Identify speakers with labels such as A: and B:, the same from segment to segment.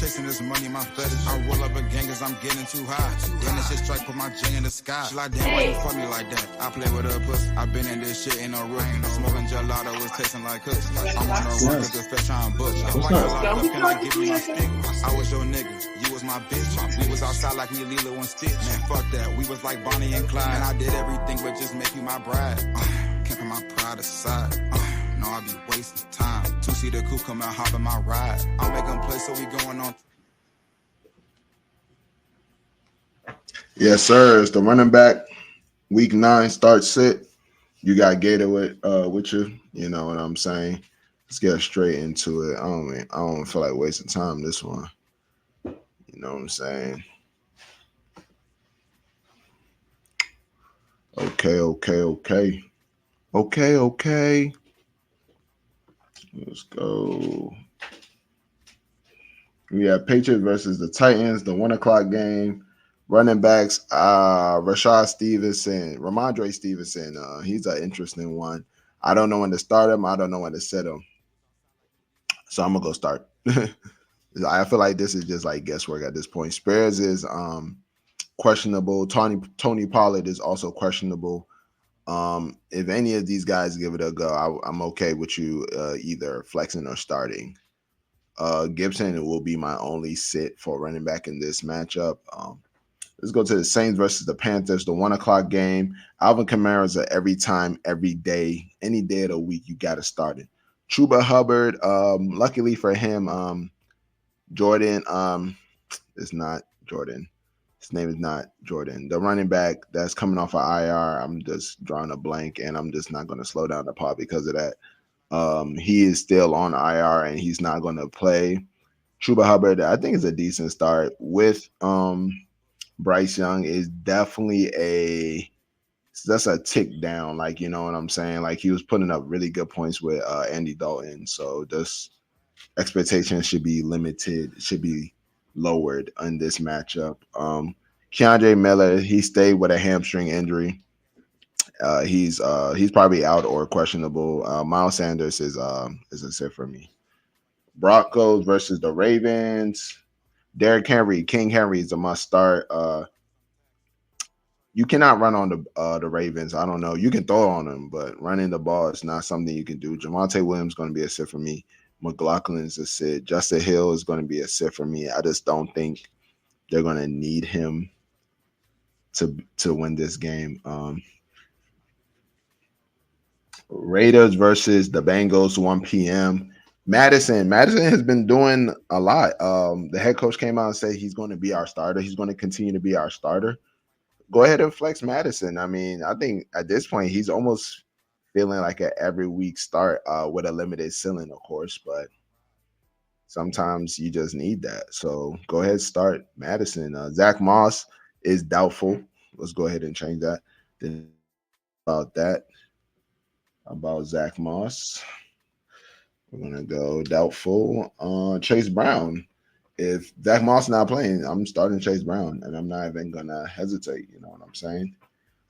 A: chasing this money, my fetish. I roll up a gang cause I'm getting too high. Then this shit strike, put my J in the sky. She like, damn, why you fuck me like that? I play with her pussy. I been in this shit, ain't no rookie. Smoking gelato, was tasting like cookies. I'm on the run cause the fish trying to book. Why you locked up, can I give you my stick? I was your nigga, you was my bitch. We was outside like me, Lilo and Stitch. Man, fuck that, we was like Bonnie and Clyde. And I did everything but just make you my bride. Can't put my pride aside. No, I be wasting time. Two-seater coupe come out, hop in my ride. I'll make them play, so we going on.
B: Yes, sir. It's the running back. Week 9 start sit. You got Gator with you. You know what I'm saying? Let's get straight into it. I don't feel like wasting time this one. You know what I'm saying? Okay. Let's go. We have Patriots versus the Titans, the 1:00 game. Running backs, Ramondre Stevenson. He's an interesting one. I don't know when to start him. I don't know when to sit him. So I'm gonna go start. I feel like this is just like guesswork at this point. Spears is questionable. Tony Pollard is also questionable. If any of these guys give it a go, I'm okay with you either flexing or starting. Gibson will be my only sit for running back in this matchup. Let's go to the Saints versus the Panthers, the 1:00 game. Alvin Kamara is a every time, every day, any day of the week, you got to start it. Chuba Hubbard, luckily for him, Jordan, it's not Jordan. His name is not Jordan. The running back that's coming off of IR, I'm just drawing a blank, and I'm just not going to slow down the pod because of that. He is still on IR, and he's not going to play. Chuba Hubbard, I think, is a decent start with Bryce Young is definitely that's a tick down, like, you know what I'm saying? Like, he was putting up really good points with Andy Dalton. So this expectations should be limited, should be lowered in this matchup. Keandre Miller, he stayed with a hamstring injury. He's probably out or questionable. Miles Sanders is a sit for me. Broncos versus the Ravens. Derrick Henry, King Henry is a must start. You cannot run on the Ravens. I don't know. You can throw on them, but running the ball is not something you can do. Javonte Williams is going to be a sit for me. McLaughlin is a sit. Justin Hill is going to be a sit for me. I just don't think they're going to need him to win this game. Raiders versus the Bengals, 1 p.m. Madison has been doing a lot. The head coach came out and said he's going to be our starter. He's going to continue to be our starter. Go ahead and flex Madison. I mean, I think at this point he's almost feeling like an every week start with a limited ceiling, of course, but sometimes you just need that. So go ahead, start Madison. Zach Moss is doubtful. Let's go ahead and change that. Then about Zach Moss. We're going to go doubtful. Chase Brown. If Zach Moss not playing, I'm starting Chase Brown, and I'm not even going to hesitate. You know what I'm saying?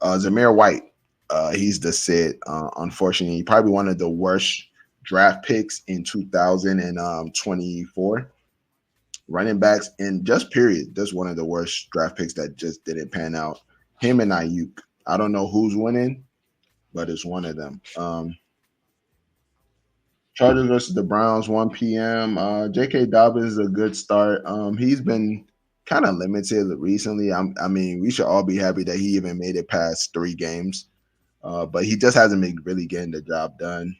B: Zamir White, he's the sit. Unfortunately, probably one of the worst draft picks in 2024. Running backs, and just period, just one of the worst draft picks that just didn't pan out. Him and Ayuk. I don't know who's winning, but it's one of them. Chargers versus the Browns, 1 p.m. J.K. Dobbins is a good start. He's been kind of limited recently. I mean, we should all be happy that he even made it past 3 games. But he just hasn't been really getting the job done.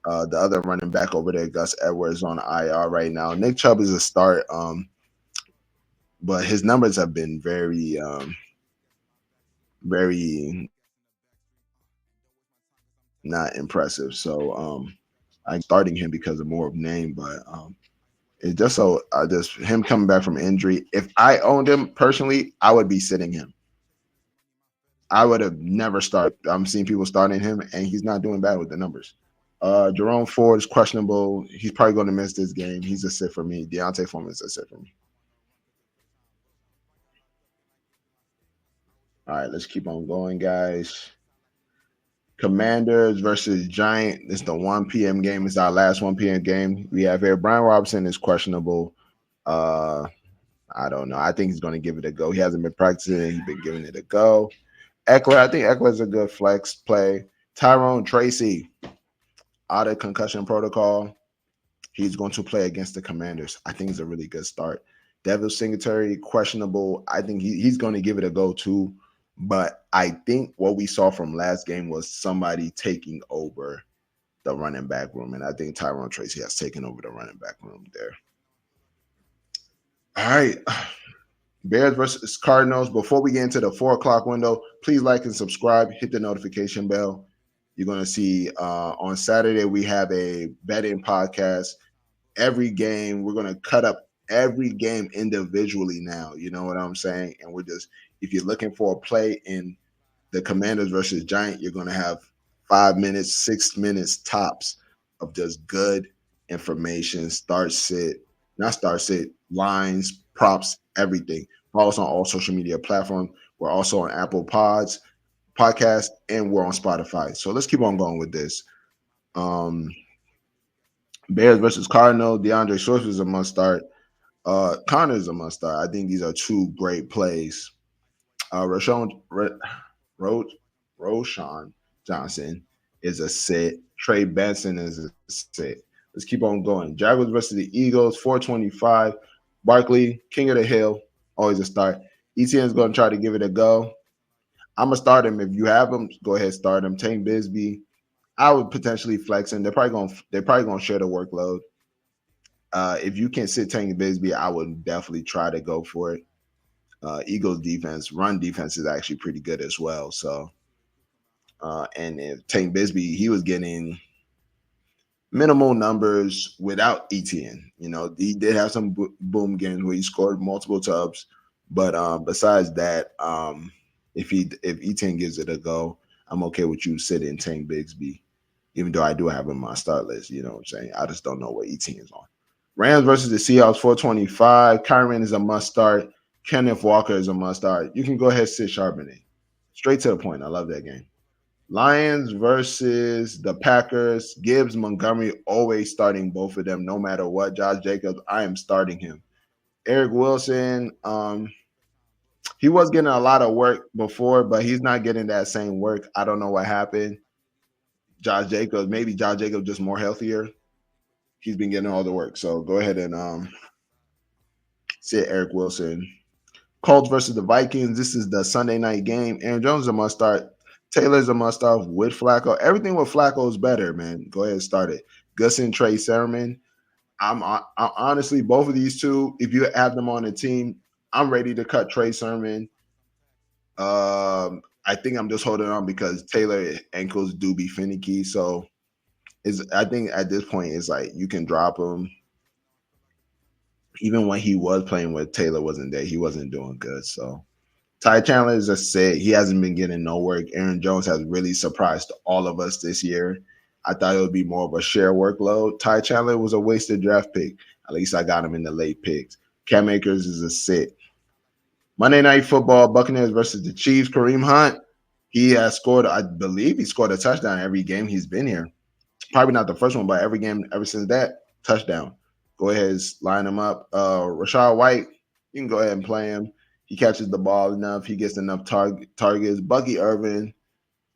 B: The other running back over there, Gus Edwards, on IR right now. Nick Chubb is a start. But his numbers have been very not impressive. So I'm starting him because of more of name, but it's just him coming back from injury. If I owned him personally, I would be sitting him. I would have never started. I'm seeing people starting him, and he's not doing bad with the numbers. Jerome Ford is questionable. He's probably going to miss this game. He's a sit for me. Deontay Foreman is a sit for me. All right, let's keep on going, guys. Commanders versus Giant. It's the 1 p.m. game. It's our last 1 p.m. game we have here. Brian Robinson is questionable. Uh, I don't know. I think he's going to give it a go. He hasn't been practicing. He's been giving it a go. Eckler, I think Eckler's a good flex play. Tyrone Tracy, out of concussion protocol. He's going to play against the Commanders. I think it's a really good start. Devil Singletary, questionable. I think he's going to give it a go too. But I think what we saw from last game was somebody taking over the running back room. And I think Tyrone Tracy has taken over the running back room there. All right. Bears versus Cardinals. Before we get into the 4 o'clock window, please like and subscribe. Hit the notification bell. You're going to see on Saturday, we have a betting podcast. Every game, we're going to cut up every game individually now. You know what I'm saying? And we're just, if you're looking for a play in the Commanders versus Giant, you're going to have 5 minutes, 6 minutes tops of just good information. Not start sit, lines, props, everything. Follow us on all social media platforms. We're also on Apple Podcast, and we're on Spotify. So let's keep on going with this. Bears versus Cardinal. DeAndre Swift is a must start. Connor is a must start. I think these are two great plays. Roshan Johnson is a sit. Trey Benson is a sit. Let's keep on going. Jaguars versus the Eagles, 425. Barkley, king of the hill, always a start. ETN is going to try to give it a go. I'm going to start him. If you have him, go ahead, start him. Tank Bisbee, I would potentially flex him. They're probably going to share the workload. If you can sit Tank Bisbee, I would definitely try to go for it. Eagles defense, run defense is actually pretty good as well. So, and if Tank Bisbee, he was getting minimal numbers without ETN. You know, he did have some boom games where he scored multiple tubs, but besides that, if ETN gives it a go, I'm okay with you sitting Tank Bigsby, even though I do have him on my start list. You know what I'm saying? I just don't know what ETN is on. Rams versus the Seahawks, 425. Kyron is a must start. Kenneth Walker is a must start. You can go ahead and sit Charbonnet. Straight to the point. I love that game. Lions versus the Packers. Gibbs, Montgomery, always starting both of them, no matter what. Josh Jacobs, I am starting him. Eric Wilson, he was getting a lot of work before, but he's not getting that same work. I don't know what happened. Josh Jacobs, maybe Josh Jacobs just more healthier. He's been getting all the work. So go ahead and sit Eric Wilson. Colts versus the Vikings. This is the Sunday night game. Aaron Jones is a must start. Taylor's a must start with Flacco. Everything with Flacco is better, man. Go ahead and start it. Gusson, Trey Sermon. I'm honestly, both of these two, if you have them on the team, I'm ready to cut Trey Sermon. I think I'm just holding on because Taylor ankles do be finicky. So I think at this point it's like you can drop him. Even when he was playing with Taylor wasn't there, he wasn't doing good. So Ty Chandler is a sit. He hasn't been getting no work. Aaron Jones has really surprised all of us this year. I thought it would be more of a share workload. Ty Chandler was a wasted draft pick. At least I got him in the late picks. Cam Akers is a sit. Monday Night Football, Buccaneers versus the Chiefs. Kareem Hunt, he has scored, I believe he scored a touchdown every game he's been here. Probably not the first one, but every game ever since that, touchdown. Go ahead and line him up. Rachaad White, you can go ahead and play him. He catches the ball enough. He gets enough targets. Bucky Irvin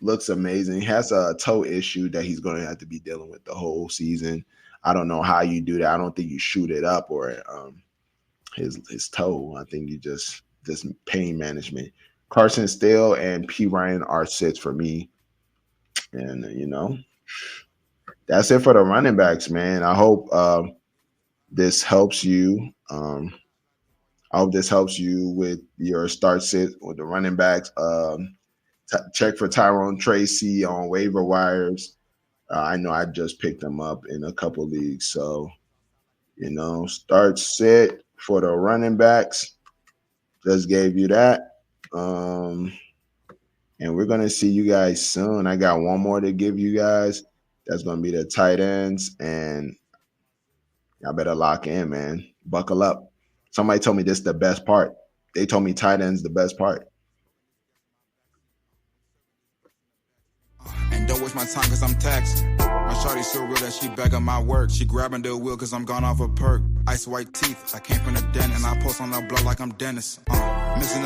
B: looks amazing. He has a toe issue that he's going to have to be dealing with the whole season. I don't know how you do that. I don't think you shoot it up or his toe. I think you just pain management. Carson Steele and P. Ryan are sits for me. And, that's it for the running backs, man. I hope this helps you. I hope this helps you with your start sit with the running backs. Check for Tyrone Tracy on waiver wires. I know I just picked him up in a couple leagues. So, start sit for the running backs. Just gave you that. And we're going to see you guys soon. I got one more to give you guys. That's going to be the tight ends. And y'all better lock in, man. Buckle up. Somebody told me this is the best part. They told me tight end's the best part.
A: And don't waste my time because I'm taxed. My shawty so real that she back on my work. She grabbing the wheel cause I'm gone off a perk. Ice white teeth, I came from the den and I post on the block like I'm Dennis. Missing the